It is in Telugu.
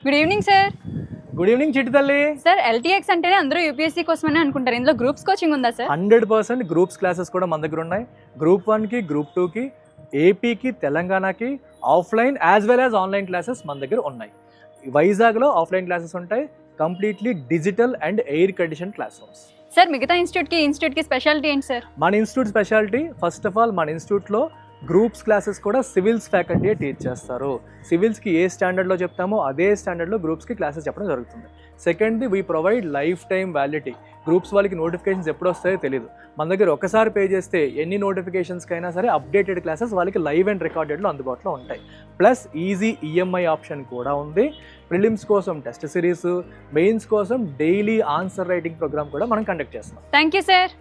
Good evening sir. Good evening చిట్టి తల్లి. సార్ ఎల్టీఎక్స్ అంటేనే అందరూ యూపీఎస్సీ కోసమని అనుకుంటారు. ఇందులో గ్రూప్స్ కోచింగ్ ఉందా సార్? 100% గ్రూప్స్ క్లాసెస్ కూడా మన దగ్గర ఉన్నాయి. గ్రూప్ 1కి, గ్రూప్ 2కి, ఏపీకి, తెలంగాణకి offline as well as online classes మన దగ్గర ఉన్నాయి. వైజాగ్లో ఆఫ్లైన్ క్లాసెస్ ఉంటాయి, completely digital and air condition class rooms. Sir మిగతా ఇన్స్టిట్యూట్కి స్పెషాలిటీ ఏంటి సార్? మన institute speciality first of all మన ఇన్స్టిట్యూట్లో గ్రూప్స్ క్లాసెస్ కూడా సివిల్స్ ఫ్యాకల్టీ టీచ్ చేస్తారు. సివిల్స్కి ఏ స్టాండర్డ్లో చెప్తామో అదే స్టాండర్డ్లో గ్రూప్స్కి క్లాసెస్ చెప్పడం జరుగుతుంది. సెకండ్ది we provide life time validity. Groups వాళ్ళకి నోటిఫికేషన్స్ ఎప్పుడు వస్తాయో తెలియదు. మన దగ్గర ఒకసారి పే చేస్తే ఎన్ని నోటిఫికేషన్స్కి అయినా సరే అప్డేటెడ్ క్లాసెస్ వాళ్ళకి లైవ్ అండ్ రికార్డెడ్లో అందుబాటులో ఉంటాయి. ప్లస్ ఈజీ ఈఎంఐ ఆప్షన్ కూడా ఉంది. ప్రిలిమ్స్ కోసం టెస్ట్ సిరీస్, మెయిన్స్ కోసం డైలీ ఆన్సర్ రైటింగ్ ప్రోగ్రామ్ కూడా మనం కండక్ట్ చేస్తాం. Thank you sir.